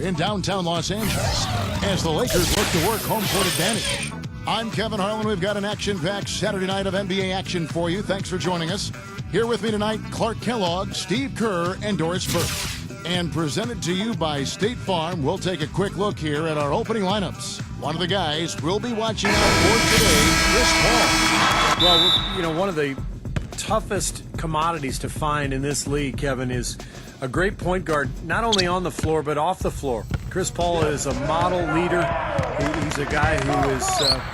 in downtown Los Angeles as the Lakers look to work home court advantage. I'm Kevin Harlan. We've got an action-packed Saturday night of NBA action for you. Thanks for joining us. Here with me tonight, Clark Kellogg, Steve Kerr, and Doris Burke. And presented to you by State Farm, we'll take a quick look here at our opening lineups. One of the guys we'll be watching out for today, Chris Paul. Well, you know, one of the toughest commodities to find in this league, Kevin, is a great point guard, not only on the floor, but off the floor. Chris Paul is a model leader. He's a guy who is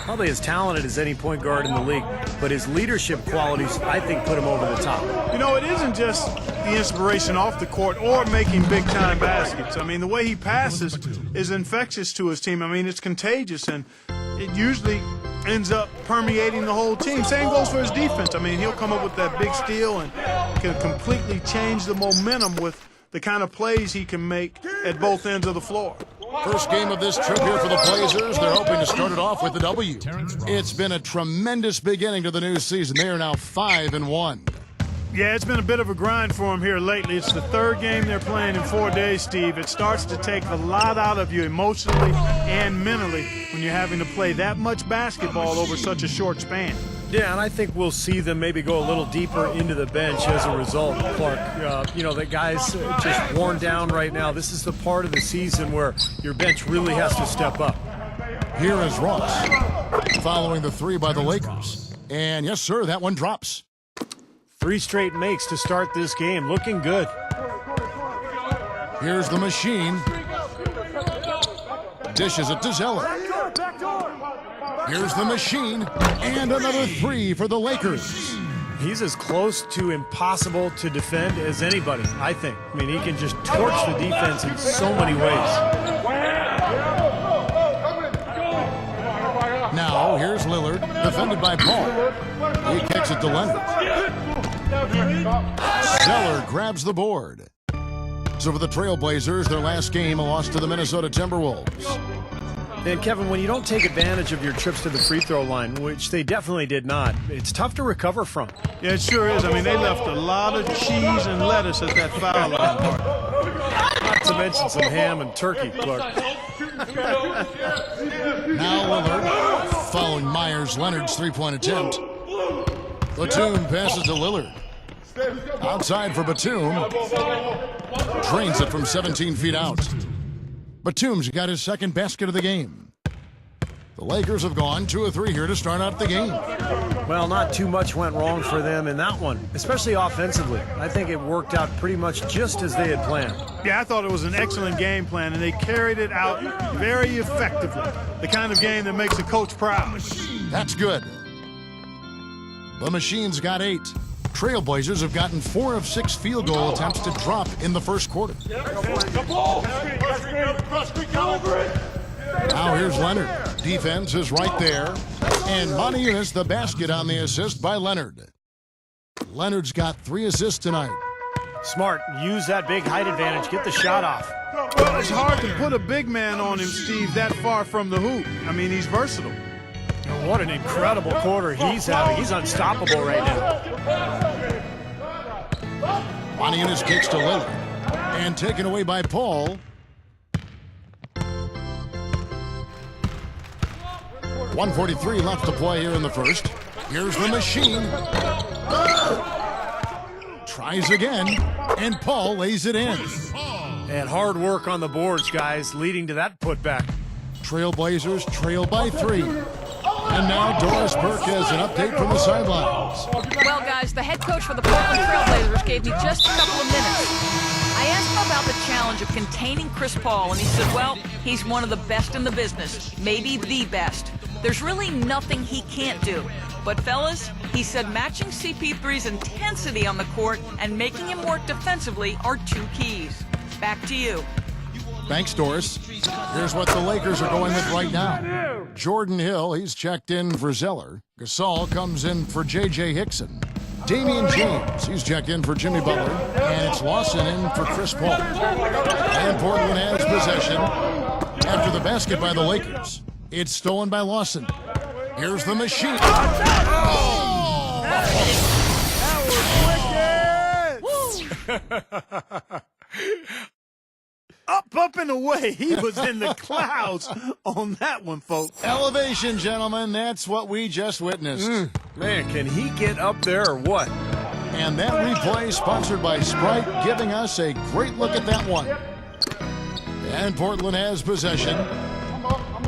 probably as talented as any point guard in the league, but his leadership qualities, I think, put him over the top. You know, it isn't just the inspiration off the court or making big-time baskets. I mean, the way he passes is infectious to his team. I mean, it's contagious, and it usually ends up permeating the whole team. Same goes for his defense. I mean, he'll come up with that big steal and can completely change the momentum with the kind of plays he can make at both ends of the floor. First game of this trip here for the Blazers. They're hoping to start it off with the W. It's been a tremendous beginning to the new season. They are now 5-1. Yeah, it's been a bit of a grind for them here lately. It's the third game they're playing in 4 days, Steve. It starts to take a lot out of you emotionally and mentally when you're having to play that much basketball over such a short span. Yeah, and I think we'll see them maybe go a little deeper into the bench as a result, Clark. You know, the guys just worn down right now. This is the part of the season where your bench really has to step up. Here is Ross following the three by the Lakers. And yes, sir, that one drops. 3 straight makes to start this game. Looking good. Here's the machine. Dishes it to Zeller. Here's the machine. And another 3 for the Lakers. He's as close to impossible to defend as anybody, I think. I mean, he can just torch the defense in so many ways. Now, here's Lillard, defended by Paul. He kicks it to Leonard. Zeller grabs the board. So for the Trailblazers, their last game, a loss to the Minnesota Timberwolves. And Kevin, when you don't take advantage of your trips to the free throw line, which they definitely did not, it's tough to recover from. Yeah, it sure is. I mean, they left a lot of cheese and lettuce at that foul line. Not to mention some ham and turkey, Clark. Now Lillard following Myers-Leonard's three-point attempt. Batum passes to Lillard. Outside for Batum. Drains it from 17 feet out. Batum's got his second basket of the game. The Lakers have gone 2 of 3 here to start out the game. Well, not too much went wrong for them in that one, especially offensively. I think it worked out pretty much just as they had planned. Yeah, I thought it was an excellent game plan, and they carried it out very effectively. The kind of game that makes a coach proud. That's good. The Machine's got 8. Trailblazers have gotten 4 of 6 field goal attempts to drop in the first quarter. Now here's Leonard. Defense is right there. And Montiunas the basket on the assist by Leonard. Leonard's got 3 assists tonight. Smart. Use that big height advantage. Get the shot off. Well, it's hard to put a big man on him, Steve, that far from the hoop. I mean, he's versatile. What an incredible quarter he's having. He's unstoppable right now. Montiunas kicks to Lillard. And taken away by Paul. 1:43 left to play here in the first. Here's the machine. Tries again. And Paul lays it in. And hard work on the boards, guys, leading to that putback. Trailblazers trail by 3. And now Doris Burke has an update from the sidelines. Well, guys, the head coach for the Portland Trailblazers gave me just a couple of minutes. I asked him about the challenge of containing Chris Paul, and he said, well, he's one of the best in the business, maybe the best. There's really nothing he can't do. But, fellas, he said matching CP3's intensity on the court and making him work defensively are 2 keys. Back to you. Thanks, Doris. Here's what the Lakers are going with right now. Jordan Hill, he's checked in for Zeller. Gasol comes in for J.J. Hickson. Damian James, he's checked in for Jimmy Butler. And it's Lawson in for Chris Paul. And Portland has possession after the basket by the Lakers. It's stolen by Lawson. Here's the machine. Oh! That was wicked! up and away. He was in the clouds on that one, folks. Elevation, gentlemen. That's what we just witnessed. Man, can he get up there or what? And that replay sponsored by Sprite, giving us a great look at that one. And Portland has possession,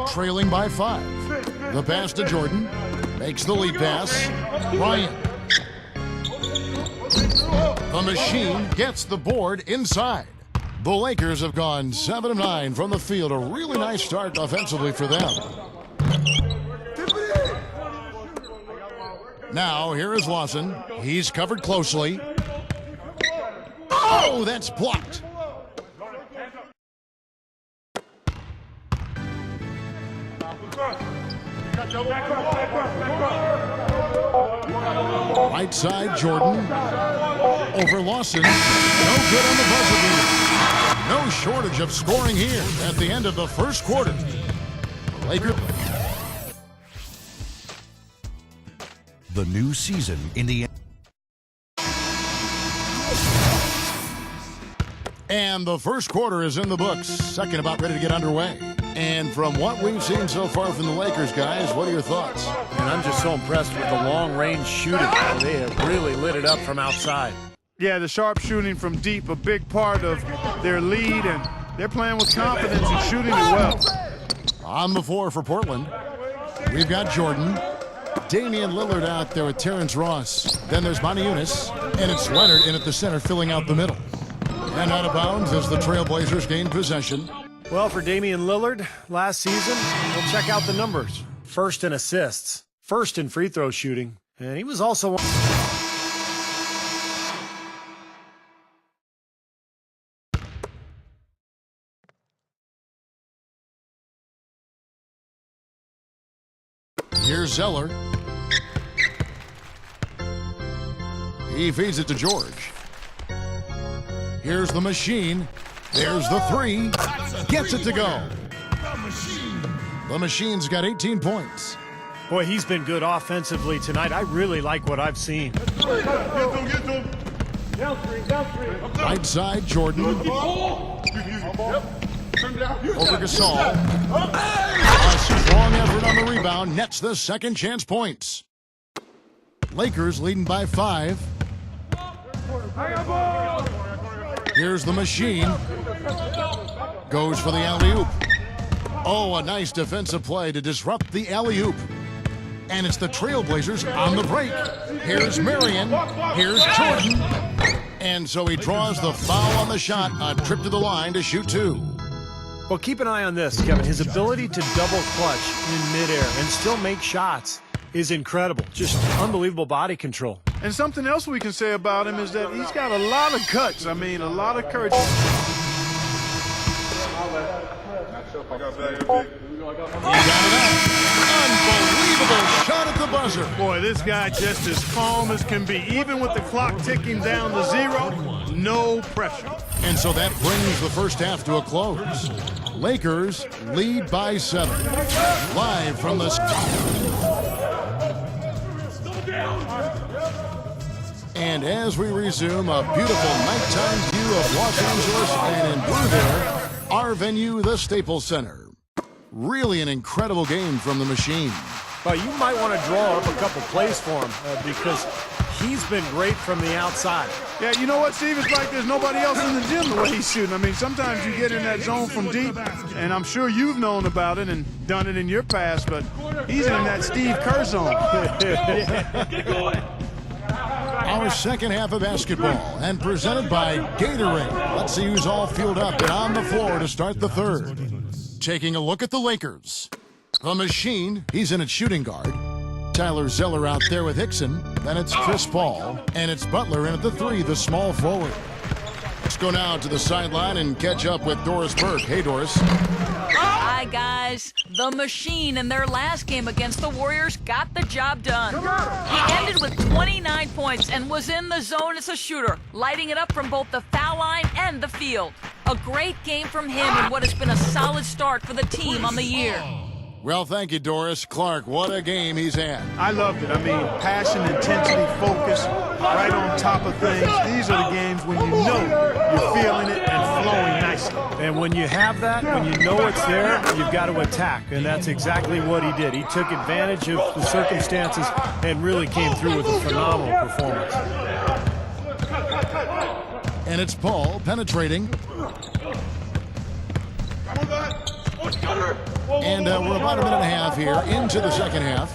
trailing by 5. The pass to Jordan. Makes the lead pass. Ryan. The machine gets the board inside. The Lakers have gone 7 of 9 from the field. A really nice start offensively for them. Now, here is Lawson. He's covered closely. Oh, that's blocked. Right side, Jordan. Over Lawson. No good on the buzzer beater. No shortage of scoring here at the end of the first quarter. Lakers. The new season in the... And the first quarter is in the books. Second about ready to get underway. And from what we've seen so far from the Lakers, guys, what are your thoughts? And I'm just so impressed with the long-range shooting. They have really lit it up from outside. Yeah, the sharp shooting from deep, a big part of their lead, and they're playing with confidence and shooting it well. On the floor for Portland, we've got Jordan. Damian Lillard out there with Terrence Ross. Then there's Moniunas, and it's Leonard in at the center filling out the middle. And out of bounds as the Trailblazers gain possession. Well, for Damian Lillard, last season, we'll check out the numbers. First in assists, first in free throw shooting, and he was also... Here's Zeller. He feeds it to George. Here's the machine. There's the 3. Gets it to go. The machine's got 18 points. Boy, he's been good offensively tonight. I really like what I've seen. Right side, Jordan. Over Gasol. A strong effort on the rebound. Nets the second chance points. Lakers leading by 5. Here's the machine. Goes for the alley-oop. Oh, a nice defensive play to disrupt the alley-oop. And it's the Trailblazers on the break. Here's Marion. Here's Jordan. And so he draws the foul on the shot. A trip to the line to shoot 2. Well, keep an eye on this, Kevin. His ability to double clutch in midair and still make shots is incredible. Just unbelievable body control. And something else we can say about him is that he's got a lot of cuts. I mean, a lot of courage. He got it up. Unbelievable shot at the buzzer. Boy, this guy just as calm as can be. Even with the clock ticking down to 0, no pressure. And so that brings the first half to a close. Lakers lead by 7. Live from the... And as we resume, a beautiful nighttime view of Los Angeles, and in blue there, our venue, the Staples Center. Really an incredible game from the machine. Well, you might want to draw up a couple plays for him because he's been great from the outside. Yeah, you know what, Steve? It's like there's nobody else in the gym the way he's shooting. I mean, sometimes you get in that zone from deep, and I'm sure you've known about it and done it in your past, but he's in that Steve Kerr zone. Our second half of basketball, and presented by Gatorade. Let's see who's all fueled up and on the floor to start the third. Taking a look at the Lakers. The machine, he's in at shooting guard. Tyler Zeller out there with Hickson. Then it's Chris Paul, and it's Butler in at the 3, the small forward. Let's go now to the sideline and catch up with Doris Burke. Hey, Doris. Hi, guys. The machine in their last game against the Warriors got the job done. He ended with 29 points and was in the zone as a shooter, lighting it up from both the foul line and the field. A great game from him in what has been a solid start for the team on the year. Well, thank you, Doris. Clark, what a game he's had. I loved it. I mean, passion, intensity, focus, right on top of things. These are the games when you know you're feeling it and flowing nicely. nicely. And when you have that, when you know it's there, you've got to attack. And that's exactly what he did. He took advantage of the circumstances and really came through with a phenomenal performance. And it's Paul penetrating. And we're about a minute and a half here into the second half.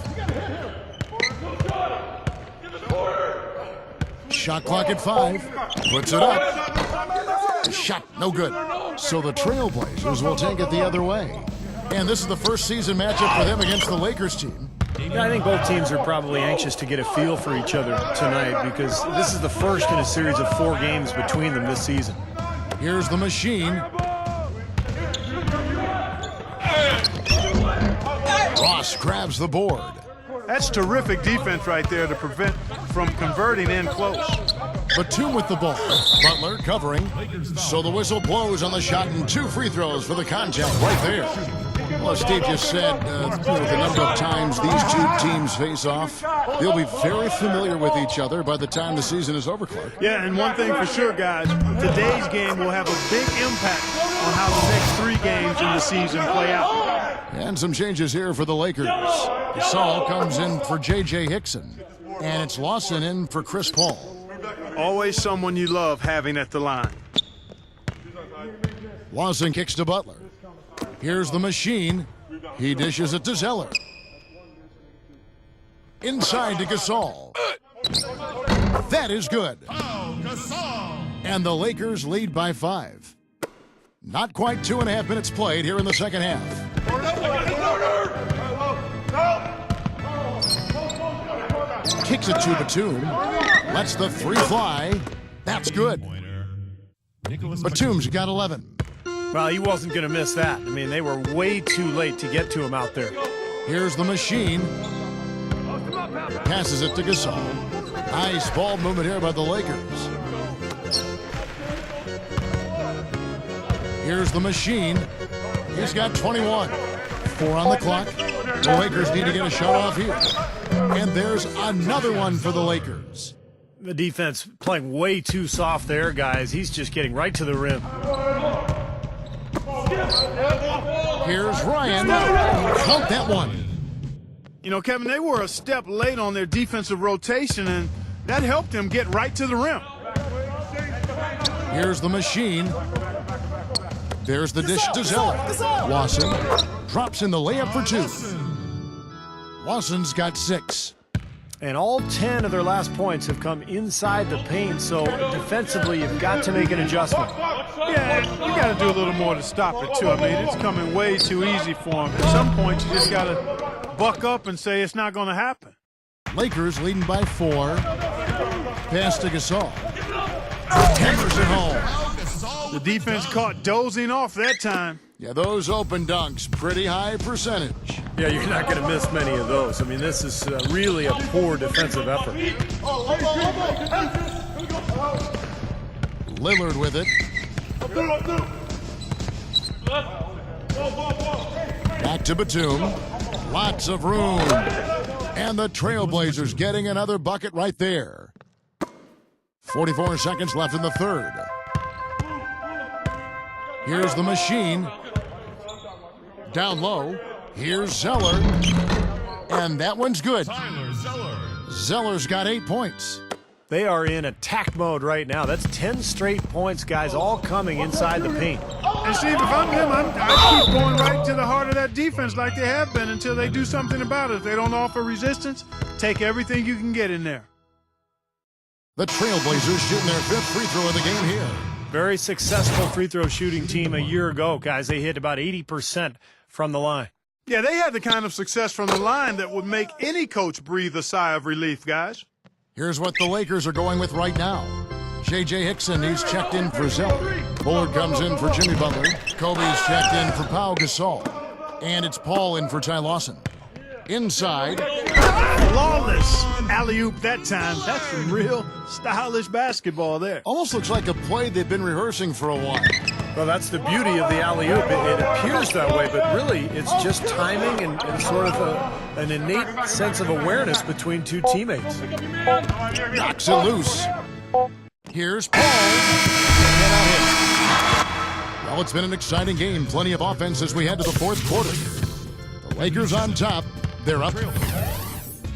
Shot clock at 5. Puts it up. Shot no good. So the Trailblazers will take it the other way. And this is the first season matchup for them against the Lakers team. Yeah, I think both teams are probably anxious to get a feel for each other tonight because this is the first in a series of 4 games between them this season. Here's the machine. Ross grabs the board. That's terrific defense right there to prevent from converting in close. Batum with the ball. Butler covering. So the whistle blows on the shot and 2 free throws for the contact right there. Well, as Steve just said, the number of times these 2 teams face off, they'll be very familiar with each other by the time the season is over, Clark. Yeah, and one thing for sure, guys, today's game will have a big impact on how the next 3 games in the season play out. And some changes here for the Lakers. Gasol comes in for J.J. Hickson. And it's Lawson in for Chris Paul. Always someone you love having at the line. Lawson kicks to Butler. Here's the machine. He dishes it to Zeller. Inside to Gasol. That is good. And the Lakers lead by 5. Not quite 2.5 minutes played here in the second half. Kicks it to Batum. Lets the 3 fly. That's good. Batum's got 11. Well, he wasn't going to miss that. I mean, they were way too late to get to him out there. Here's the machine. Passes it to Gasol. Nice ball movement here by the Lakers. Here's the machine. He's got 21. 4 on the clock. The Lakers need to get a shot off here. And there's another one for the Lakers. The defense playing way too soft there, guys. He's just getting right to the rim. Here's Ryan. Count that one. You know, Kevin, they were a step late on their defensive rotation, and that helped them get right to the rim. Here's the machine. There's the dish to Zeller. Lawson drops in the layup for 2. Lawson's got 6. And all 10 of their last points have come inside the paint, so defensively you've got to make an adjustment. Yeah, you got to do a little more to stop it, too. I mean, it's coming way too easy for them. At some point, you just got to buck up and say it's not going to happen. Lakers leading by 4. Pass to Gasol. Hammers it home. The defense caught dozing off that time. Yeah, those open dunks, pretty high percentage. Yeah, you're not going to miss many of those. I mean, this is really a poor defensive effort. Lillard with it. Back to Batum. Lots of room. And the Trailblazers getting another bucket right there. 44 seconds left in the third. Here's the machine. Down low. Here's Zeller. And that one's good. Zeller's got 8 points. They are in attack mode right now. That's 10 straight points, guys, all coming inside the paint. And Steve, if I'm them, I keep going right to the heart of that defense like they have been until they do something about it. If they don't offer resistance, take everything you can get in there. The Trailblazers shooting their 5th free throw of the game here. Very successful free throw shooting team a year ago, guys. They hit about 80% from the line. Yeah, they had the kind of success from the line that would make any coach breathe a sigh of relief, guys. Here's what the Lakers are going with right now. J.J. Hickson, he's checked in for Zeller. Bullard comes in for Jimmy Butler. Kobe's checked in for Pau Gasol. And it's Paul in for Ty Lawson. Inside. Flawless alley-oop that time. That's some real stylish basketball there. Almost looks like a play they've been rehearsing for a while. Well, that's the beauty of the alley-oop. It appears that way, but really it's just timing and sort of an innate sense of awareness between two teammates. Knocks it loose. Here's Paul. And a hit. Well, it's been an exciting game. Plenty of offense as we head to the fourth quarter. The Lakers on top. They're up.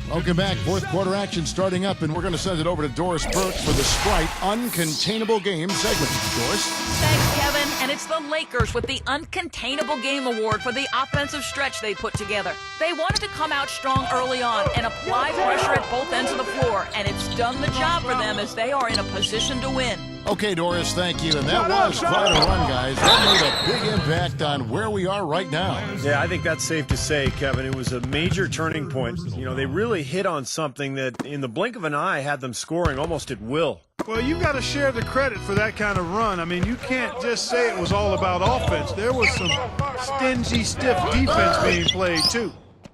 Welcome back. Fourth quarter action starting up, and we're going to send it over to Doris Burke for the Sprite Uncontainable Game segment. Doris? Thanks, Kevin. And it's the Lakers with the Uncontainable Game Award for the offensive stretch they put together. They wanted to come out strong early on and apply pressure at both ends of the floor, and it's done the job for them as they are in a position to win. Okay, Doris, thank you. And that was quite a run, guys. That made a big impact on where we are right now. Yeah, I think that's safe to say, Kevin. It was a major turning point. You know, they really hit on something that in the blink of an eye had them scoring almost at will. Well, you've got to share the credit for that kind of run. I mean, you can't just say it was all about offense. There was some stingy, stiff defense being played, too.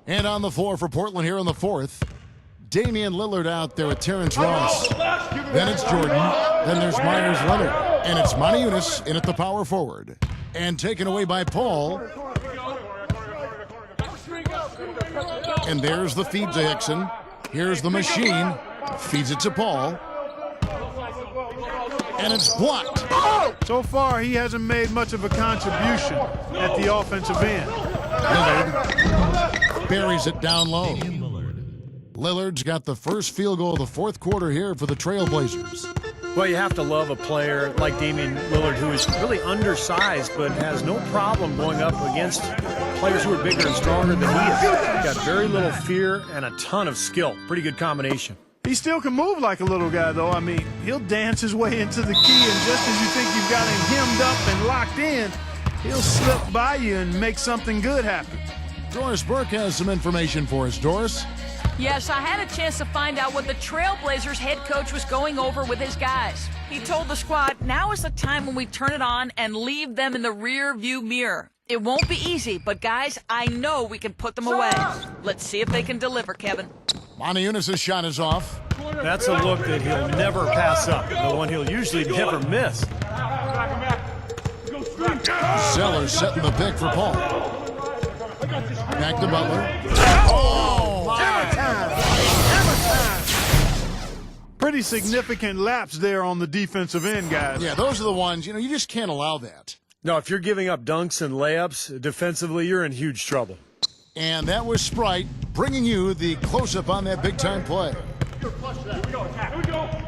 And on the floor for Portland here in the fourth, Damian Lillard out there with Terrence Ross. Then it's Jordan. Then there's Myers Leonard. And it's Monty Eunice in at the power forward. And taken away by Paul. And there's the feed to Hickson. Here's the machine. Feeds it to Paul. And it's blocked. So far, he hasn't made much of a contribution at the offensive end. Lillard buries it down low. Lillard's got the first field goal of the fourth quarter here for the Trailblazers. Well, you have to love a player like Damian Lillard, who is really undersized but has no problem going up against players who are bigger and stronger than he is. He's got very little fear and a ton of skill. Pretty good combination. He still can move like a little guy, though. I mean, he'll dance his way into the key, and just as you think you've got him hemmed up and locked in, he'll slip by you and make something good happen. Doris Burke has some information for us. Doris? Yes, I had a chance to find out what the Trailblazers head coach was going over with his guys. He told the squad, now is the time when we turn it on and leave them in the rear view mirror. It won't be easy, but guys, I know we can put them away. Let's see if they can deliver, Kevin. Monty Eunice's shot is off. That's a look that he'll never pass up, the one he'll usually never miss. Sellers setting the pick for Paul. Back to Butler. Pretty significant lapse there on the defensive end, guys. Yeah, those are the ones, you just can't allow that. No, if you're giving up dunks and layups, defensively, you're in huge trouble. And that was Sprite bringing you the close-up on that big-time play.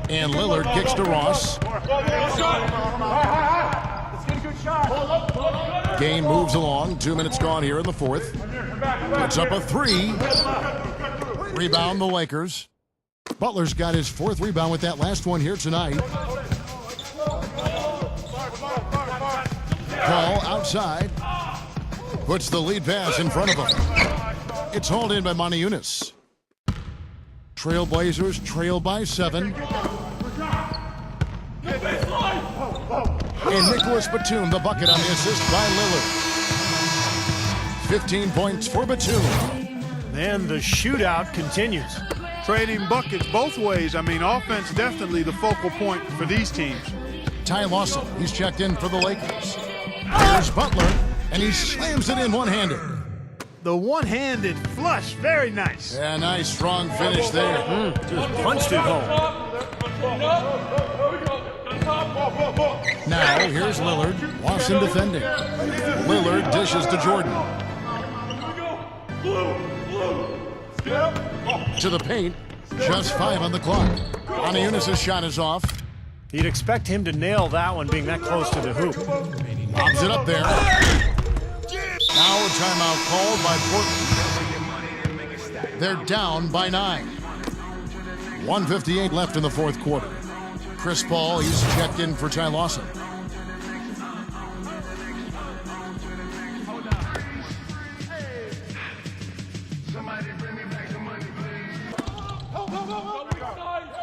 And Lillard kicks to Ross. Game moves along. 2 minutes gone here in the fourth. Puts up a three. Rebound the Lakers. Butler's got his fourth rebound with that last one here tonight. Paul outside. Puts the lead pass in front of him. It's hauled in by Monty Eunice. Trailblazers trail by 7. And Nicholas Batum, the bucket on the assist by Lillard. 15 points for Batum. And the shootout continues. Trading buckets both ways. I mean, offense definitely the focal point for these teams. Ty Lawson, he's checked in for the Lakers. Here's Butler, and he slams it in one-handed. The one-handed flush, very nice. Yeah, nice, strong finish there. Just punched it home. Now, here's Lillard. Lawson defending. Lillard dishes to Jordan. To the paint. Just 5 on the clock. Monty Eunice's shot is off. You'd expect him to nail that one being that close to the hoop. Lobs it up there. Now a timeout called by Portland. They're down by 9. 1:58 left in the fourth quarter. Chris Paul, he's checked in for Ty Lawson.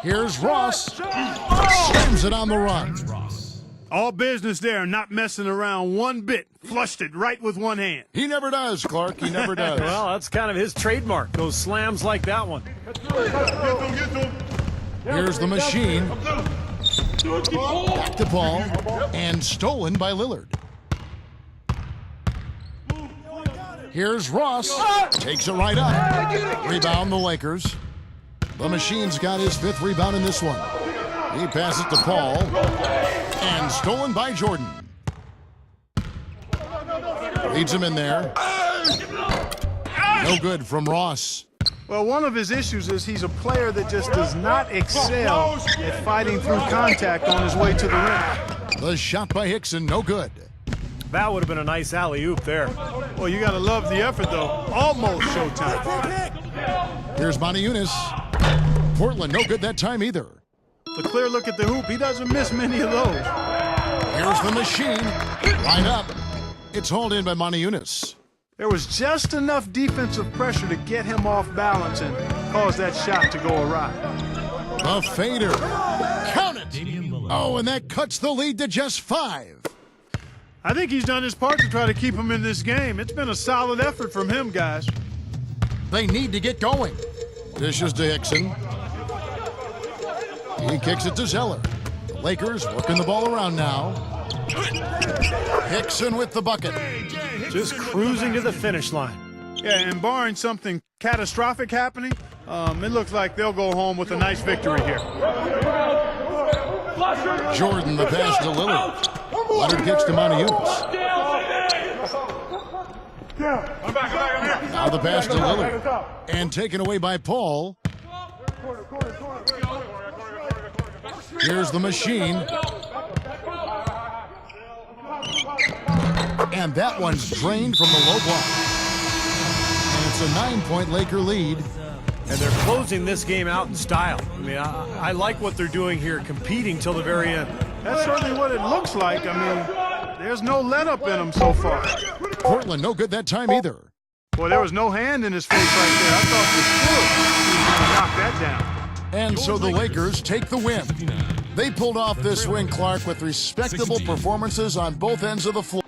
Here's Ross. Slams it on the run. All business there, not messing around one bit. Flushed it right with one hand. He never does, Clark. He never does. Well, that's kind of his trademark, those slams like that one. Here's the machine. Back to Paul. And stolen by Lillard. Here's Ross. Takes it right up. Rebound the Lakers. The machine's got his 5th rebound in this one. He passes to Paul. And stolen by Jordan. Leads him in there. No good from Ross. Well, one of his issues is he's a player that just does not excel at fighting through contact on his way to the rim. The shot by Hickson, no good. That would have been a nice alley-oop there. Well, you got to love the effort, though. Almost showtime. Here's Montejunas. Portland, no good that time either. The clear look at the hoop, he doesn't miss many of those. Here's the machine. Line up. It's hauled in by Montejunas. There was just enough defensive pressure to get him off balance and cause that shot to go awry. The fader. Count it. Oh, and that cuts the lead to just 5. I think he's done his part to try to keep him in this game. It's been a solid effort from him, guys. They need to get going. Dishes to Hickson. He kicks it to Zeller. The Lakers working the ball around now. Hickson with the bucket. Just cruising to the finish line. Yeah, and barring something catastrophic happening, it looks like they'll go home with a nice victory here. Jordan the pass to Lillard. Leonard kicks to Montejunas. Now the pass to Lillard. And taken away by Paul. Here's the machine. And that one's drained from the low block. And it's a 9-point Laker lead. And they're closing this game out in style. I mean, I like what they're doing here, competing till the very end. That's certainly what it looks like. I mean, there's no let-up in them so far. Portland, no good that time either. Boy, there was no hand in his face right there. I thought for sure he was going to knock that down. And so the Lakers take the win. They pulled off this win, Clark, with respectable performances on both ends of the floor.